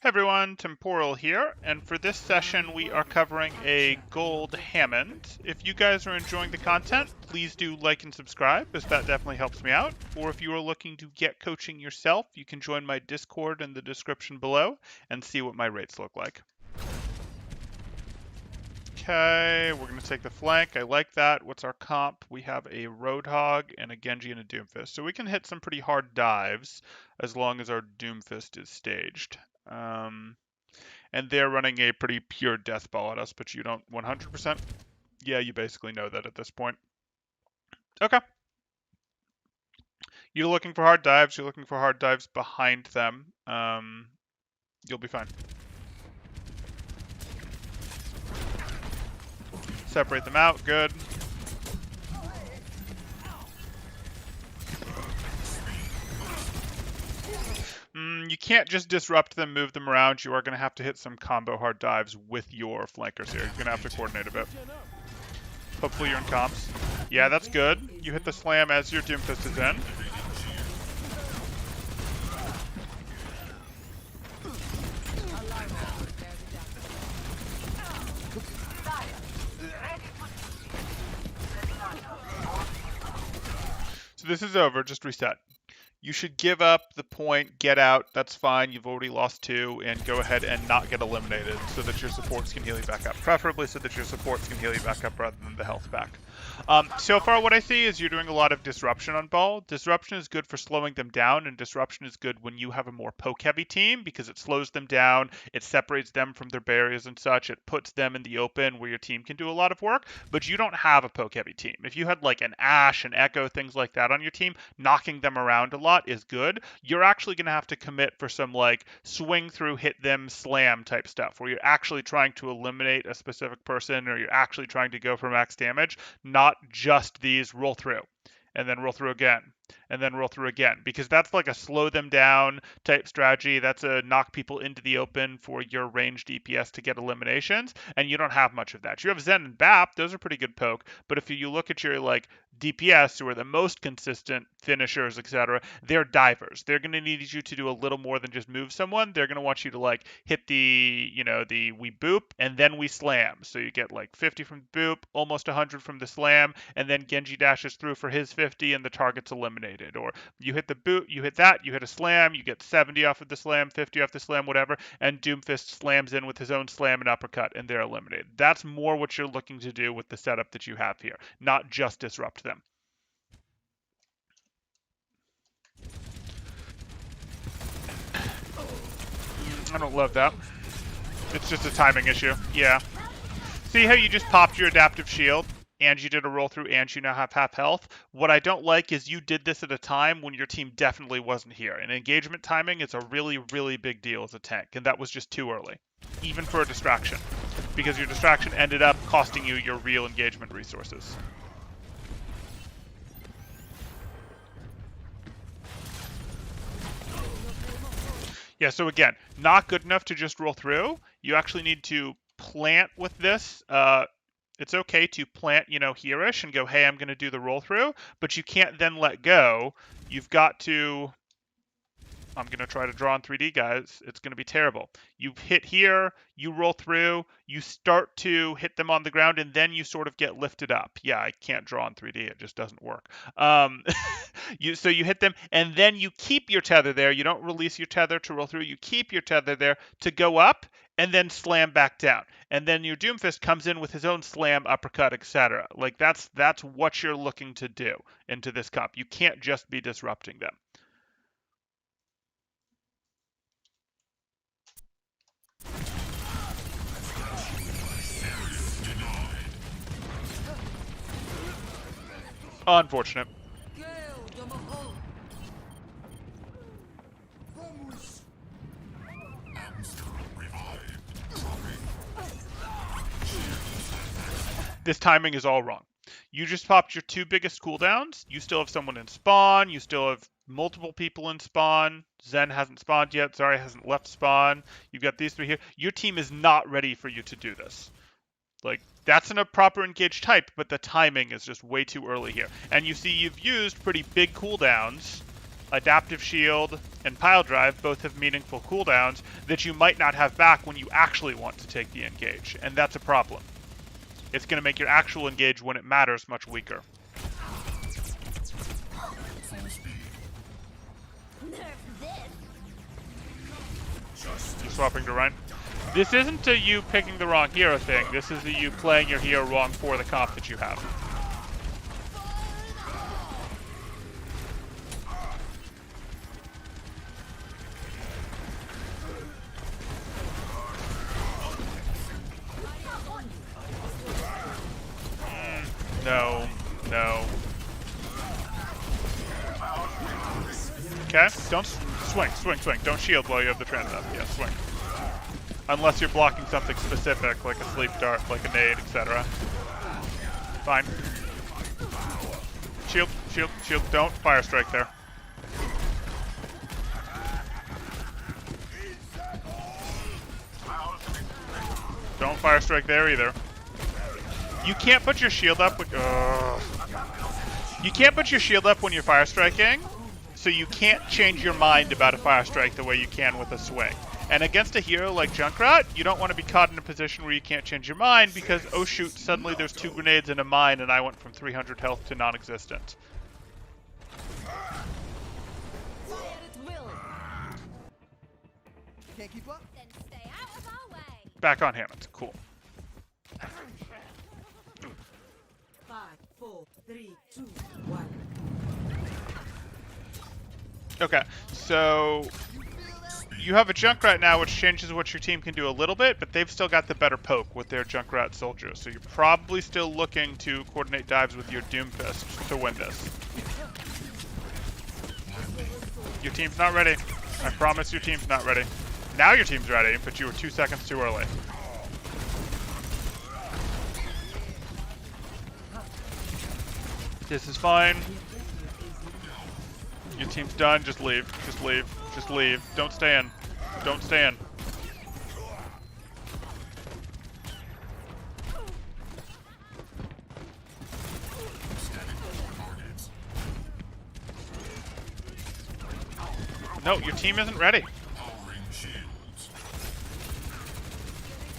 Hey everyone, Temporal here, and for this session we are covering a gold Hammond. If you guys are enjoying the content, please do like and subscribe, as that definitely helps me out. Or if you are looking to get coaching yourself, you can join my Discord in the description below and see what my rates look like. Okay, we're going to take the flank. I like that. What's our comp? We have a Roadhog and a Genji and a Doomfist. So we can hit some pretty hard dives as long as our Doomfist is staged. And they're running a pretty pure death ball at us, but you don't 100%. Yeah, you basically know that at this point. Okay. You're looking for hard dives. You're looking for hard dives behind them. You'll be fine. Separate them out. Good. You can't just disrupt them, move them around. You are going to have to hit some combo hard dives with your flankers here. You're going to have to coordinate a bit. Hopefully you're in comps. Yeah, that's good. You hit the slam as your Doomfist is in. So this is over. Just reset. You should give up the point, get out, that's fine, you've already lost 2, and go ahead and not get eliminated so that your supports can heal you back up. Preferably so that your supports can heal you back up rather than the health back. So far what I see is you're doing a lot of disruption on ball. Disruption is good for slowing them down, and disruption is good when you have a more poke-heavy team because it slows them down, it separates them from their barriers and such, it puts them in the open where your team can do a lot of work, but you don't have a poke-heavy team. If you had like an Ashe, an Echo, things like that on your team, knocking them around a lot is good. You're actually going to have to commit for some like swing through, hit them, slam type stuff where you're actually trying to eliminate a specific person or you're actually trying to go for max damage, not just these roll through and then roll through again and then roll through again, because that's like a slow them down type strategy. That's a knock people into the open for your ranged DPS to get eliminations, and you don't have much of that. You have Zen and Bap, those are pretty good poke, but if you look at your like DPS, who are the most consistent finishers, etc., they're divers. They're going to need you to do a little more than just move someone. They're going to want you to like hit the, we boop and then we slam. So you get like 50 from the boop, almost 100 from the slam, and then Genji dashes through for his 50 and the target's eliminated. Or you hit the boot, you hit that, you hit a slam, you get 70 off of the slam, 50 off the slam, whatever, and Doomfist slams in with his own slam and uppercut, and they're eliminated. That's more what you're looking to do with the setup that you have here, not just disrupt them. I don't love that. It's just a timing issue. Yeah. See how you just popped your adaptive shield and you did a roll through and you now have half health? What I don't like is you did this at a time when your team definitely wasn't here. And engagement timing is a really, really big deal as a tank, and that was just too early, even for a distraction, because your distraction ended up costing you your real engagement resources. Yeah, so again, not good enough to just roll through. You actually need to plant with this. It's okay to plant, here-ish and go, hey, I'm going to do the roll through, but you can't then let go. You've got to... I'm going to try to draw in 3D, guys. It's going to be terrible. You hit here, you roll through, you start to hit them on the ground, and then you sort of get lifted up. Yeah, I can't draw in 3D. It just doesn't work. So you hit them, and then you keep your tether there. You don't release your tether to roll through. You keep your tether there to go up, and then slam back down. And then your Doomfist comes in with his own slam, uppercut, etc. Like, that's what you're looking to do into this comp. You can't just be disrupting them. Unfortunate. This timing is all wrong. You just popped your 2 biggest cooldowns. You still have someone in spawn. You still have multiple people in spawn. Zen hasn't spawned yet. Zarya hasn't left spawn. You've got these 3 here. Your team is not ready for you to do this. Like, that's in a proper engaged type, but the timing is just way too early here. And you see you've used pretty big cooldowns Adaptive Shield and Pile Drive both have meaningful cooldowns that you might not have back when you actually want to take the engage, and that's a problem. It's going to make your actual engage when it matters much weaker. You swapping to Rein? This isn't a you picking the wrong hero thing. This is a you playing your hero wrong for the comp that you have. No. Okay, don't swing. Don't shield while you have the trans up. Yeah, swing. Unless you're blocking something specific, like a sleep dart, like a nade, etc. Fine. Shield. Don't fire strike there. Don't fire strike there either. You can't put your shield up with, you can't put your shield up when you're fire striking, so you can't change your mind about a fire strike the way you can with a swing. And against a hero like Junkrat, you don't want to be caught in a position where you can't change your mind because, oh shoot, suddenly there's 2 grenades in a mine and I went from 300 health to non-existent. Can't keep up? Then stay out of our way. Back on Hammond, cool. 5, 4, 3, 2, 1. Okay, so you have a Junkrat now, which changes what your team can do a little bit, but they've still got the better poke with their Junkrat soldiers. So you're probably still looking to coordinate dives with your Doomfist to win this. Your team's not ready. I promise your team's not ready. Now your team's ready, but you were 2 seconds too early. This is fine. Your team's done. Just leave. Just leave. Just leave. Don't stay in. Don't stay in. No, your team isn't ready.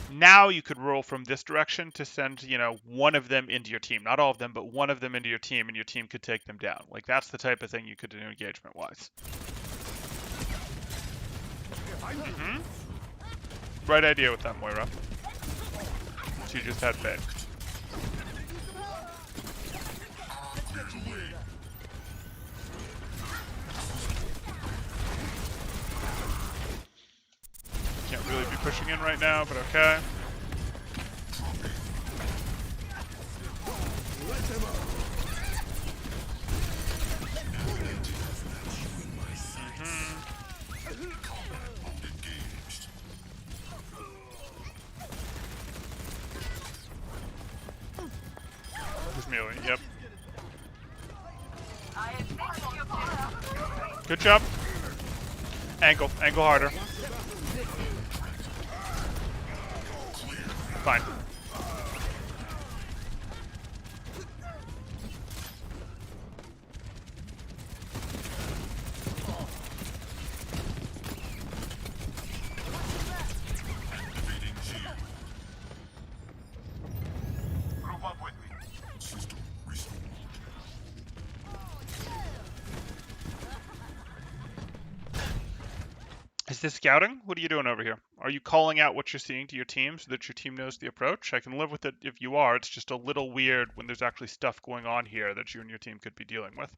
Now you could roll from this direction to send, you know, one of them into your team. Not all of them, but one of them into your team, and your team could take them down. Like, that's the type of thing you could do engagement-wise. Mm-hmm. Right idea with that, Moira. She just had faith. Can't really be pushing in right now, but okay. Just melee, yep. Good job. Angle harder. Fine. Is this scouting? What are you doing over here? Are you calling out what you're seeing to your team so that your team knows the approach? I can live with it if you are. It's just a little weird when there's actually stuff going on here that you and your team could be dealing with.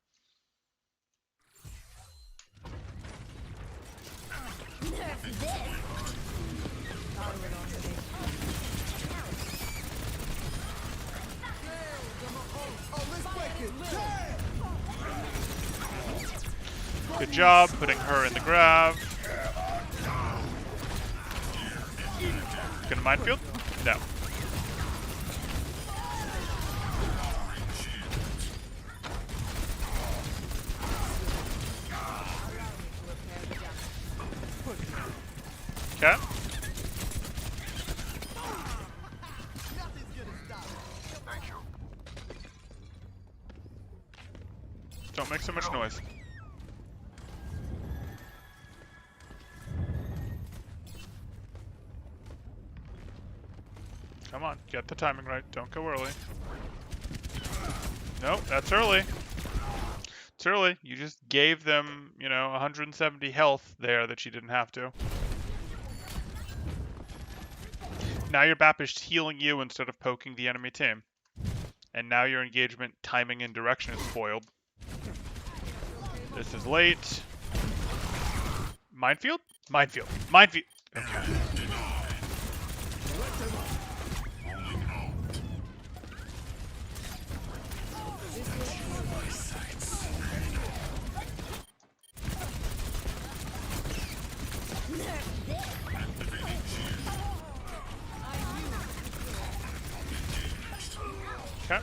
Good job putting her in the grab. Gonna minefield? No. Okay. Don't make so much noise. Come on, get the timing right. Don't go early. Nope, that's early. It's early. You just gave them, 170 health there that you didn't have to. Now your BAP is healing you instead of poking the enemy team. And now your engagement timing and direction is spoiled. This is late. Minefield? Minefield. Minefield. Okay. Okay.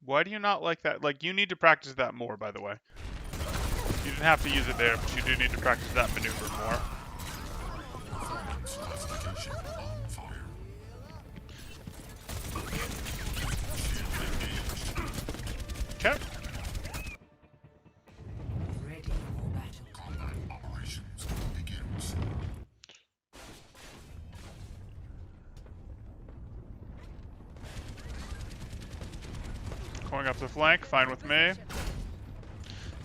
Why do you not like that? Like, you need to practice that more, by the way. You didn't have to use it there, but you do need to practice that maneuver more. Okay. Ready for battle. Combat operations begins. Going up the flank, fine with me.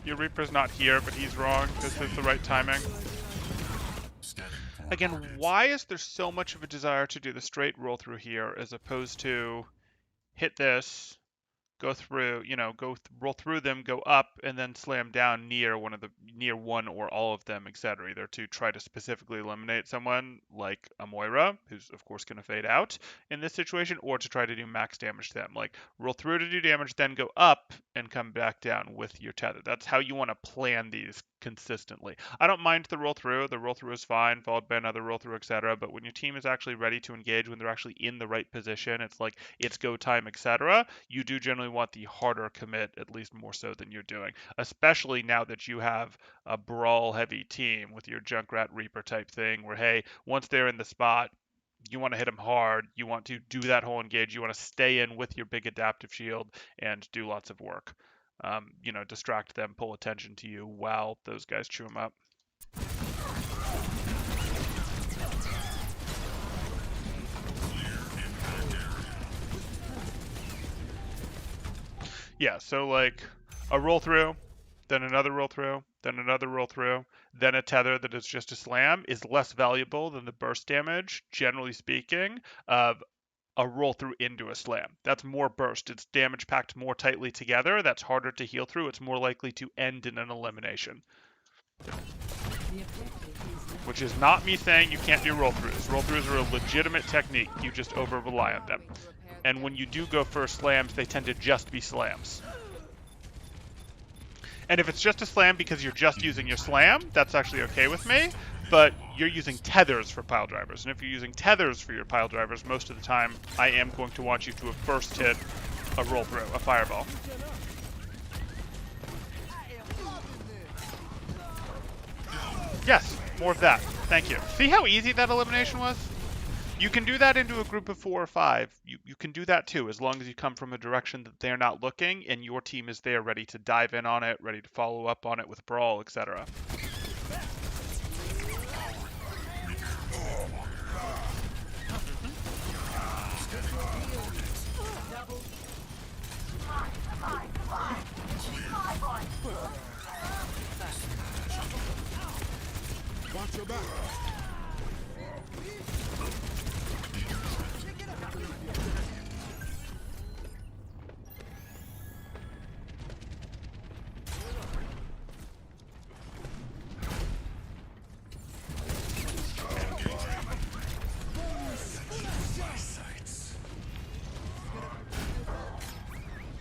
Your Reaper's not here, but he's wrong. This is the right timing. Again, why is there so much of a desire to do the straight roll through here as opposed to hit this, go through, roll through them, go up, and then slam down near one or all of them, etc. Either to try to specifically eliminate someone like a Moira, who's of course going to fade out in this situation, or to try to do max damage to them. Like roll through to do damage, then go up and come back down with your tether. That's how you want to plan these consistently. I don't mind the roll through. The roll through is fine, followed by another roll through, etc. But when your team is actually ready to engage, when they're actually in the right position, it's like it's go time, etc. You do generally want the harder commit, at least more so than you're doing. Especially now that you have a brawl heavy team with your Junkrat Reaper type thing, where hey, once they're in the spot, you want to hit them hard. You want to do that whole engage. You want to stay in with your big adaptive shield and do lots of work. Distract them, pull attention to you while those guys chew them up. Yeah, so like a roll through, then another roll through, then another roll through, then a tether that is just a slam is less valuable than the burst damage, generally speaking, of a roll through into a slam. That's more burst. It's damage packed more tightly together. That's harder to heal through. It's more likely to end in an elimination. Which is not me saying you can't do roll throughs. Roll throughs are a legitimate technique. You just over rely on them. And when you do go for slams, they tend to just be slams. And if it's just a slam because you're just using your slam, that's actually okay with me. But you're using tethers for pile drivers. And if you're using tethers for your pile drivers, most of the time, I am going to want you to have first hit a roll through, a fireball. Yes, more of that. Thank you. See how easy that elimination was? You can do that into a group of 4 or 5. You can do that too, as long as you come from a direction that they're not looking and your team is there ready to dive in on it, ready to follow up on it with brawl, etc. Watch your back.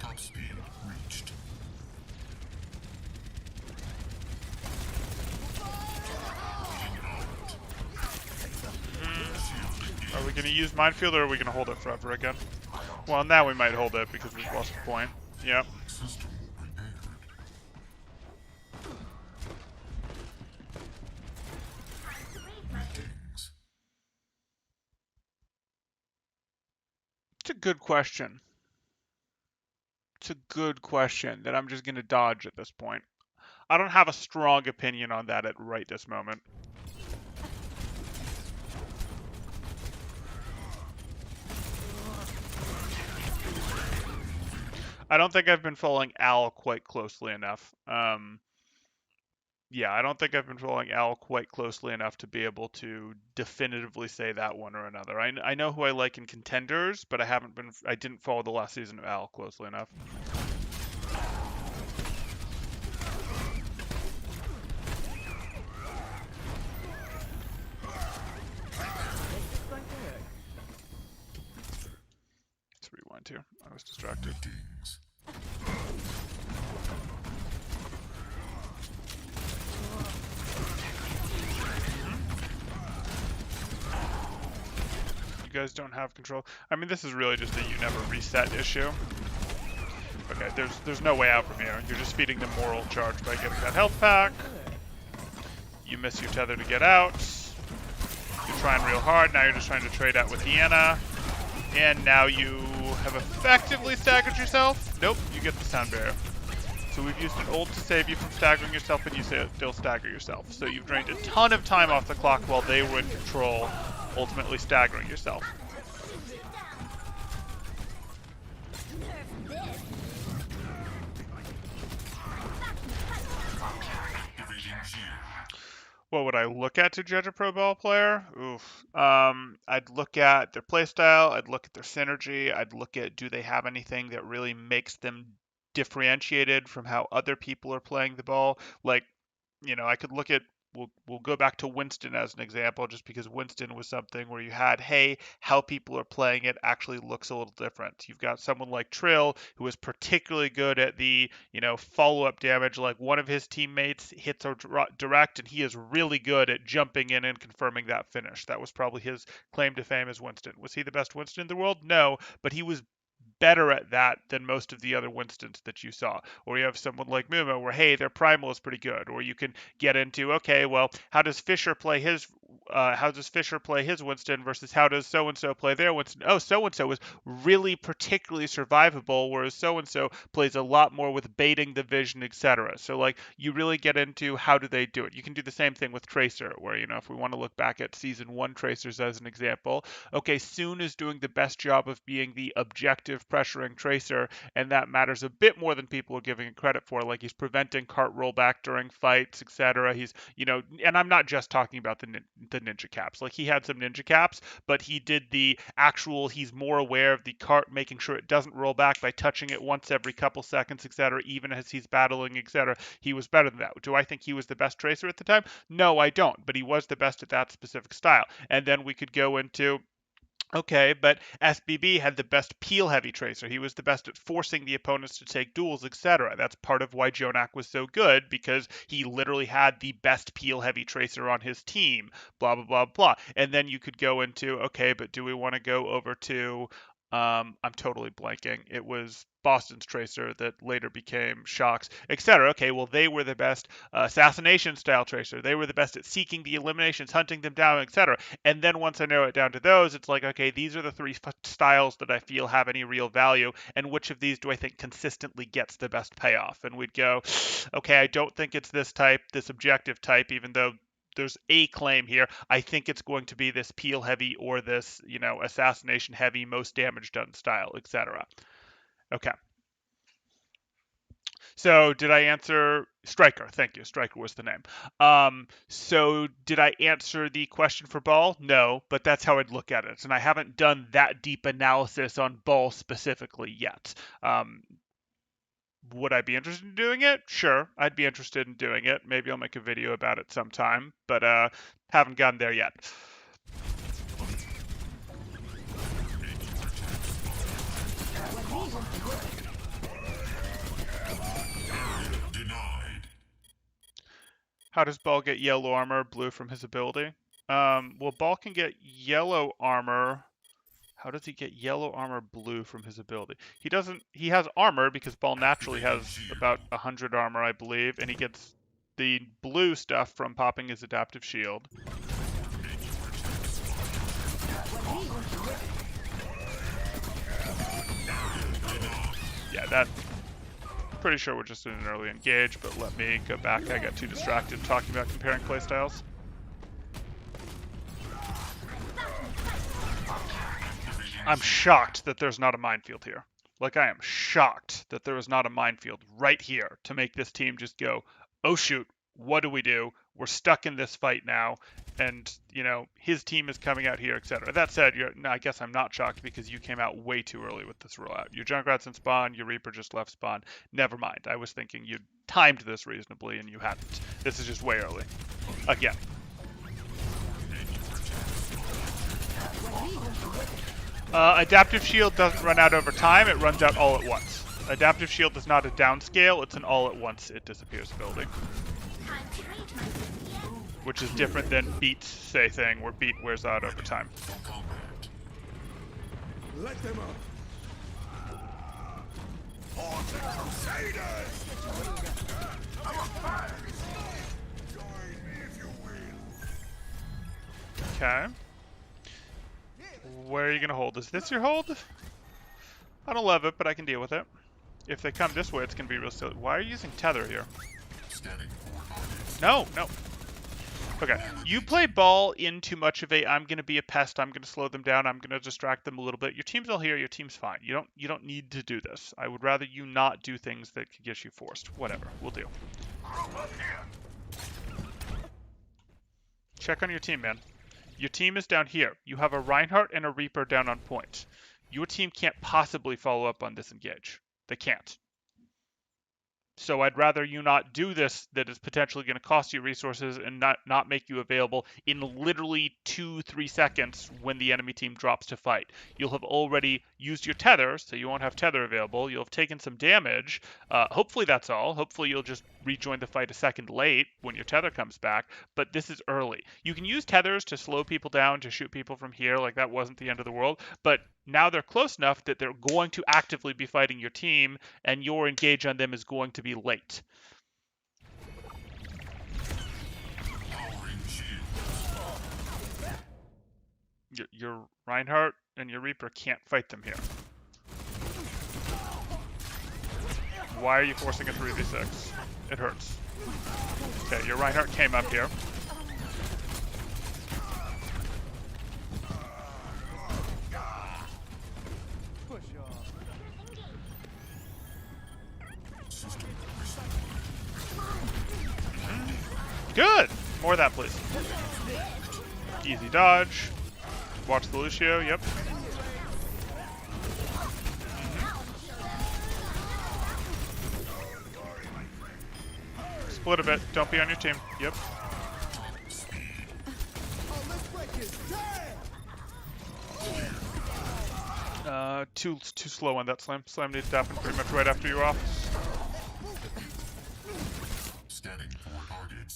Top speed reached. Are we going to use Minefield or are we going to hold it forever again? Well, now we might hold it because we've lost the point. Yep. System prepared. Greetings. It's a good question. It's a good question that I'm just going to dodge at this point. I don't have a strong opinion on that at right this moment. I don't think I've been following Al quite closely enough. Yeah, I don't think I've been following Al quite closely enough to be able to definitively say that one or another. I know who I like in contenders, but I didn't follow the last season of Al closely enough. Let's rewind here. I was distracted. Greetings. You guys don't have control. I mean, this is really just a you never reset issue. Okay, there's no way out from here. You're just feeding them moral charge by getting that health pack. You miss your tether to get out. You're trying real hard. Now you're just trying to trade out with Deanna. And now you have effectively staggered yourself. Nope, you get the sound barrier. So we've used an ult to save you from staggering yourself, and you still stagger yourself. So you've drained a ton of time off the clock while they were in control, ultimately staggering yourself. What would I look at to judge a pro ball player? Oof. I'd look at their playstyle. I'd look at their synergy. I'd look at, do they have anything that really makes them differentiated from how other people are playing the ball? Like, I could look at, we'll go back to Winston as an example, just because Winston was something where you had, hey, how people are playing it actually looks a little different. You've got someone like Trill, who is particularly good at the, follow-up damage. Like, one of his teammates hits a direct, and he is really good at jumping in and confirming that finish. That was probably his claim to fame as Winston. Was he the best Winston in the world? No, but he was better at that than most of the other Winstons that you saw. Or you have someone like Mumo where, hey, their primal is pretty good. Or you can get into, okay, well, how does Fisher play his Winston versus how does so-and-so play their Winston? Oh, so-and-so is really particularly survivable, whereas so-and-so plays a lot more with baiting the vision, etc. So, like, you really get into how do they do it. You can do the same thing with Tracer, where, if we want to look back at Season 1 Tracers as an example, okay, Soon is doing the best job of being the objective pressuring Tracer, and that matters a bit more than people are giving it credit for. Like, he's preventing cart rollback during fights, etc. He's, and I'm not just talking about the ninja caps. Like, he had some ninja caps, but he did the actual, he's more aware of the cart, making sure it doesn't roll back by touching it once every couple seconds, etc., even as he's battling, etc. He was better than that. Do I think he was the best Tracer at the time? No, I don't, but he was the best at that specific style. And then we could go into, okay, but SBB had the best peel-heavy Tracer. He was the best at forcing the opponents to take duels, etc. That's part of why Jonak was so good, because he literally had the best peel-heavy Tracer on his team, blah, blah, blah, blah. And then you could go into, okay, but do we want to go over to, I'm totally blanking. It was Boston's Tracer that later became Shock's, etc. Okay, well, they were the best assassination-style Tracer. They were the best at seeking the eliminations, hunting them down, etc. And then once I narrow it down to those, it's like, okay, these are the three styles that I feel have any real value, and which of these do I think consistently gets the best payoff? And we'd go, okay, I don't think it's this type, this objective type, even though there's a claim here. I think it's going to be this peel heavy or this, assassination heavy, most damage done style, etc. Okay. So did I answer Striker? Thank you. Striker was the name. So did I answer the question for Ball? No, but that's how I'd look at it. And I haven't done that deep analysis on Ball specifically yet. Would I be interested in doing it? Sure, I'd be interested in doing it. Maybe I'll make a video about it sometime, but haven't gotten there yet. Denied. How does Ball get yellow armor, blue from his ability? Well, Ball can get yellow armor. How does he get yellow armor, blue from his ability? He has armor because Ball naturally has about 100 armor, I believe, and he gets the blue stuff from popping his adaptive shield. Yeah, pretty sure we're just in an early engage, but let me go back. I got too distracted talking about comparing playstyles. I'm shocked that there's not a minefield here. Like, I am shocked that there is not a minefield right here to make this team just go, oh shoot, what do we do? We're stuck in this fight now, and, you know, his team is coming out here, etc. That said, no, I guess I'm not shocked because you came out way too early with this rollout. Your Junkrat's in spawn, your Reaper just left spawn. Never mind. I was thinking you'd timed this reasonably, and you hadn't. This is just way early. Again. Adaptive Shield doesn't run out over time, it runs out all at once. Adaptive Shield is not a downscale, it's an all at once it disappears ability. Which is different than Beat's say thing, where Beat wears out over time. Let them up. Haunted Crusaders! I'm a fan! Join me if you will. Okay. Where are you going to hold? Is this your hold? I don't love it, but I can deal with it. If they come this way, it's going to be real silly. Why are you using tether here? No, no. Okay, you play ball in too much of a, I'm going to be a pest, I'm going to slow them down, I'm going to distract them a little bit. Your team's all here, your team's fine. You don't need to do this. I would rather you not do things that could get you forced. Whatever, we'll do. Check on your team, man. Your team is down here. You have a Reinhardt and a Reaper down on point. Your team can't possibly follow up on this engage. They can't. So I'd rather you not do this that is potentially going to cost you resources and not make you available in literally 2-3 seconds when the enemy team drops to fight. You'll have already used your tether, so you won't have tether available. You'll have taken some damage. Hopefully that's all. Hopefully you'll just rejoin the fight a second late when your tether comes back, but this is early. You can use tethers to slow people down, to shoot people from here, like that wasn't the end of the world, but now they're close enough that they're going to actively be fighting your team, and your engage on them is going to be late. Your Reinhardt and your Reaper can't fight them here. Why are you forcing a 3v6? It hurts. Okay, your Reinhardt came up here. Good! More of that, please. Easy dodge. Watch the Lucio, yep. Split a bit. Don't be on your team. Yep. Too slow on that slam. Slam needs to happen pretty much right after you're off.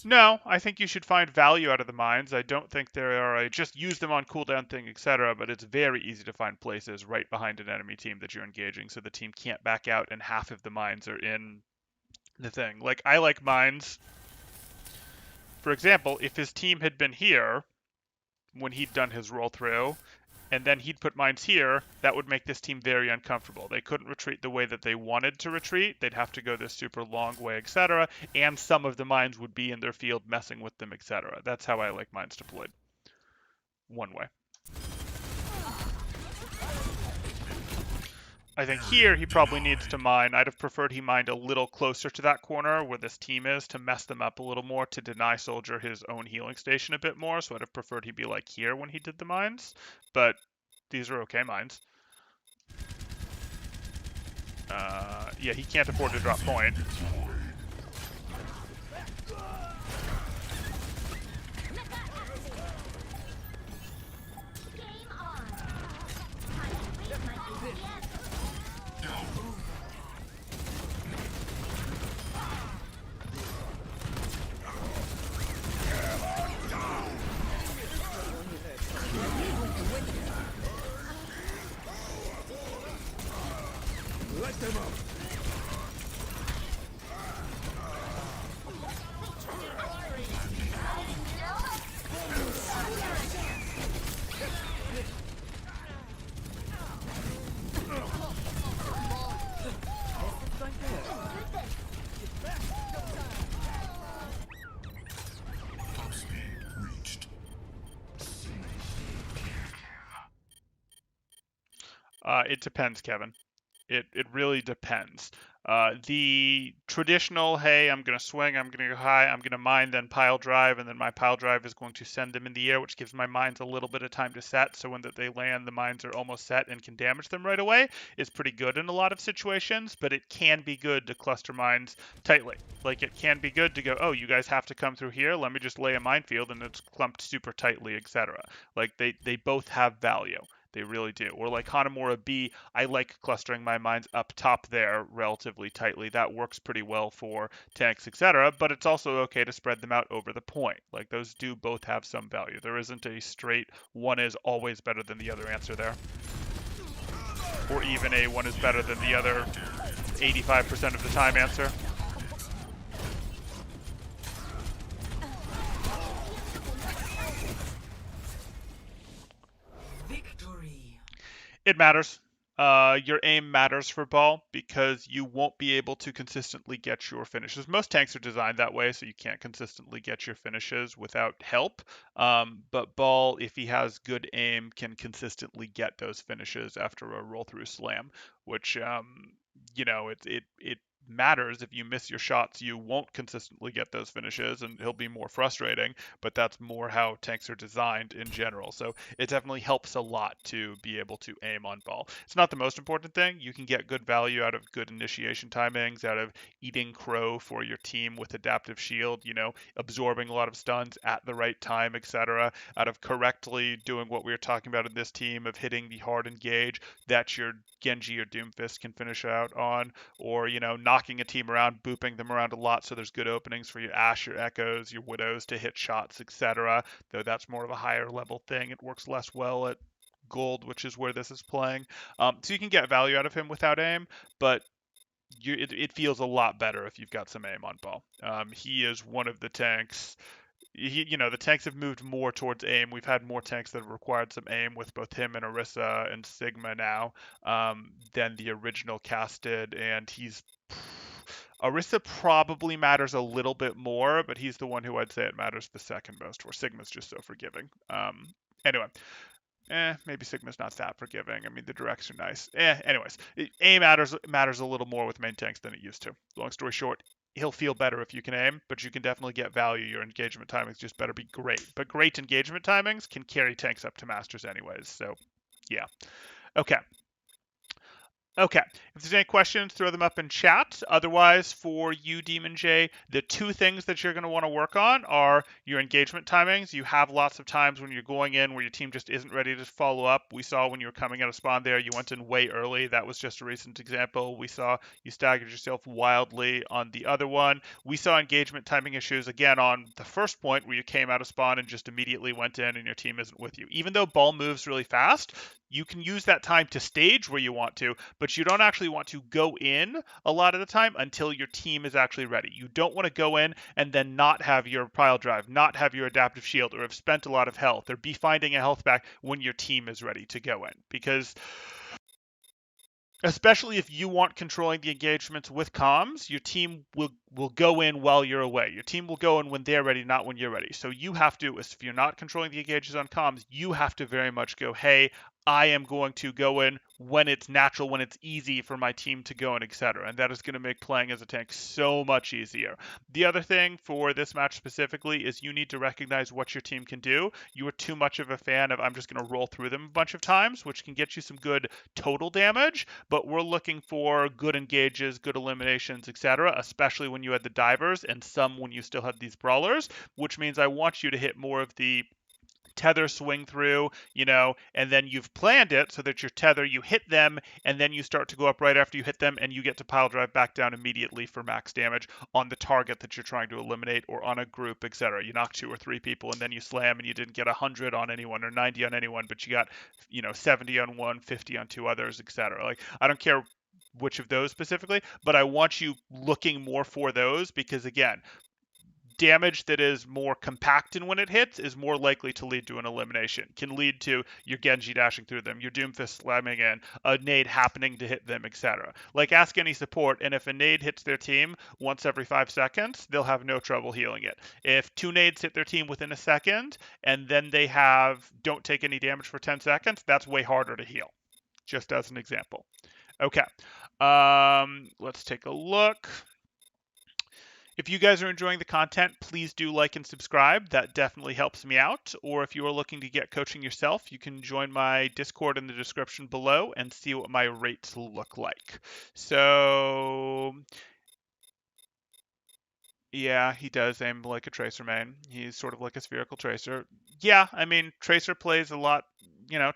No, I think you should find value out of the mines. I don't think there are a just use them on cooldown thing, etc. But it's very easy to find places right behind an enemy team that you're engaging, so the team can't back out, and half of the mines are in the thing. Like, I like mines. For example, if his team had been here when he'd done his roll through, and then he'd put mines here, that would make this team very uncomfortable. They couldn't retreat the way that they wanted to retreat. They'd have to go this super long way, etc. And some of the mines would be in their field messing with them, etc. That's how I like mines deployed. One way. I think here he probably needs to mine. I'd have preferred he mined a little closer to that corner where this team is to mess them up a little more, to deny Soldier his own healing station a bit more. So I'd have preferred he'd be like here when he did the mines. But these are okay mines. Yeah, he can't afford to drop point. Let them up. It depends, Kevin. It really depends. The traditional, hey, I'm going to swing, I'm going to go high, I'm going to mine, then pile drive, and then my pile drive is going to send them in the air, which gives my mines a little bit of time to set. So when they land, the mines are almost set and can damage them right away. Is pretty good in a lot of situations, but it can be good to cluster mines tightly. Like it can be good to go, oh, you guys have to come through here. Let me just lay a minefield and it's clumped super tightly, etc. Like they both have value. They really do. Or like Hanamura B, I like clustering my mines up top there relatively tightly. That works pretty well for tanks, etc. But it's also okay to spread them out over the point. Like those do both have some value. There isn't a straight one is always better than the other answer there. Or even a one is better than the other 85% of the time answer. Victory. It matters. Your aim matters for ball because you won't be able to consistently get your finishes. Most tanks are designed that way, so you can't consistently get your finishes without help. But ball, if he has good aim, can consistently get those finishes after a roll through slam, which it matters. If you miss your shots, you won't consistently get those finishes and he'll be more frustrating, but that's more how tanks are designed in general. So it definitely helps a lot to be able to aim on ball. It's not the most important thing. You can get good value out of good initiation timings, out of eating crow for your team with adaptive shield, absorbing a lot of stuns at the right time, etc. Out of correctly doing what we were talking about in this team of hitting the hard engage that your Genji or Doomfist can finish out on, or knocking a team around, booping them around a lot so there's good openings for your Ashe, your Echoes, your Widows to hit shots, etc. Though that's more of a higher level thing. It works less well at gold, which is where this is playing. So you can get value out of him without aim, but it feels a lot better if you've got some aim on ball. He is one of the tanks. The tanks have moved more towards aim. We've had more tanks that have required some aim with both him and Orisa and Sigma now than the original cast did, and Orisa probably matters a little bit more, but he's the one who I'd say it matters the second most for. Sigma's just so forgiving. Anyway. Maybe Sigma's not that forgiving. I mean, the directs are nice. Anyways, aim matters a little more with main tanks than it used to. Long story short, he'll feel better if you can aim, but you can definitely get value. Your engagement timings just better be great. But great engagement timings can carry tanks up to masters anyways. So, yeah. Okay. If there's any questions, throw them up in chat. Otherwise, for you, Demon J, the two things that you're going to want to work on are your engagement timings. You have lots of times when you're going in where your team just isn't ready to follow up. We saw when you were coming out of spawn there, you went in way early. That was just a recent example. We saw you staggered yourself wildly on the other one. We saw engagement timing issues again on the first point where you came out of spawn and just immediately went in and your team isn't with you. Even though ball moves really fast, you can use that time to stage where you want to, but you don't actually want to go in a lot of the time until your team is actually ready. You don't want to go in and then not have your pile drive, not have your adaptive shield, or have spent a lot of health, or be finding a health back when your team is ready to go in. Because especially if you want controlling the engagements with comms, your team will go in while you're away. Your team will go in when they're ready, not when you're ready. So you have to, if you're not controlling the engages on comms, you have to very much go, hey, I am going to go in when it's natural, when it's easy for my team to go in, etc. And that is going to make playing as a tank so much easier. The other thing for this match specifically is you need to recognize what your team can do. You are too much of a fan of I'm just going to roll through them a bunch of times, which can get you some good total damage, but we're looking for good engages, good eliminations, etc., especially when you had the divers and some when you still had these brawlers, which means I want you to hit more of the tether swing through, and then you've planned it so that your tether, you hit them, and then you start to go up right after you hit them, and you get to pile drive back down immediately for max damage on the target that you're trying to eliminate or on a group, etc. You knock 2 or 3 people, and then you slam, and you didn't get 100 on anyone or 90 on anyone, but you got, 70 on one, 50 on 2 others, etc. Like, I don't care which of those specifically, but I want you looking more for those because, again, damage that is more compact in when it hits is more likely to lead to an elimination. Can lead to your Genji dashing through them, your Doomfist slamming in, a nade happening to hit them, etc. Like, ask any support, and if a nade hits their team once every 5 seconds, they'll have no trouble healing it. If 2 nades hit their team within a second, and then they don't take any damage for 10 seconds, that's way harder to heal. just as an example. Okay, let's take a look. If you guys are enjoying the content, please do like and subscribe. That definitely helps me out. Or if you are looking to get coaching yourself, you can join my Discord in the description below and see what my rates look like. So, yeah, he does aim like a Tracer main. He's sort of like a spherical Tracer. Yeah, I mean, Tracer plays a lot.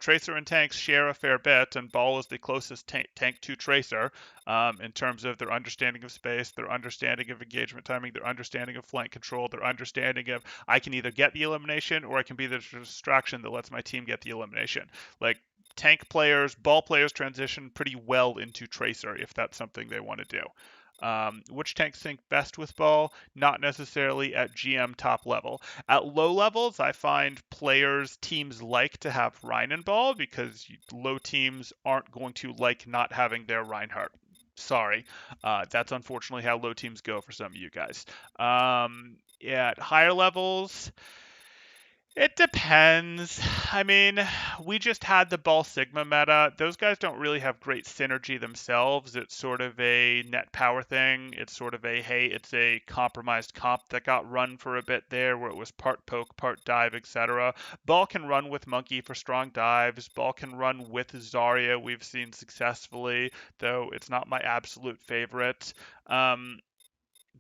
Tracer and tanks share a fair bit, and Ball is the closest tank to Tracer in terms of their understanding of space, their understanding of engagement timing, their understanding of flank control, their understanding of I can either get the elimination or I can be the distraction that lets my team get the elimination. Like, tank players, Ball players transition pretty well into Tracer if that's something they want to do. Which tanks sync best with Ball? Not necessarily at GM top level. At low levels, I find teams like to have Rein and Ball because low teams aren't going to like not having their Reinhardt. Sorry. That's unfortunately how low teams go for some of you guys. At higher levels, it depends. I mean, we just had the Ball Sigma meta. Those guys don't really have great synergy themselves. It's sort of a net power thing. It's sort of it's a compromised comp that got run for a bit there where it was part poke, part dive, etc. Ball can run with Monkey for strong dives. Ball can run with Zarya, we've seen successfully, though it's not my absolute favorite.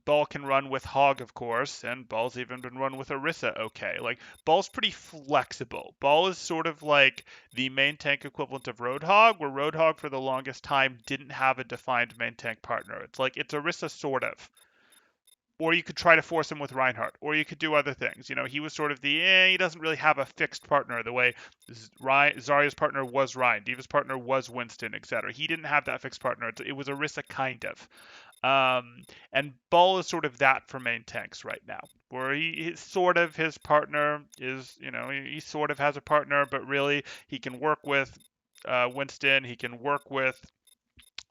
Ball can run with Hog, of course, and Ball's even been run with Orisa okay. Like, Ball's pretty flexible. Ball is sort of like the main tank equivalent of Roadhog, where Roadhog for the longest time didn't have a defined main tank partner. It's like, it's Orisa sort of. Or you could try to force him with Reinhardt, or you could do other things. He was sort of he doesn't really have a fixed partner the way Zarya's partner was Rein, D.Va's partner was Winston, etc. He didn't have that fixed partner. It was Orisa kind of. And Ball is sort of that for main tanks right now, where his partner is, he sort of has a partner, but really he can work with Winston, he can work with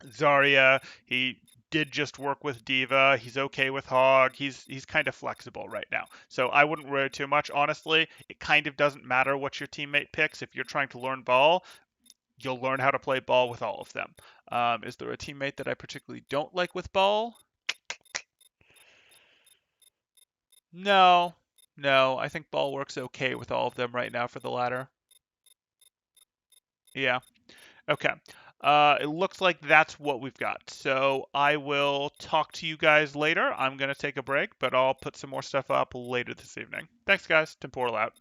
Zarya, he did just work with D.Va, he's okay with Hog, he's kind of flexible right now. So I wouldn't worry too much. Honestly, it kind of doesn't matter what your teammate picks. If you're trying to learn Ball, you'll learn how to play Ball with all of them. Is there a teammate that I particularly don't like with Ball? No. I think Ball works okay with all of them right now for the ladder. Yeah. Okay. It looks like that's what we've got. So I will talk to you guys later. I'm going to take a break, but I'll put some more stuff up later this evening. Thanks, guys. Temporal out.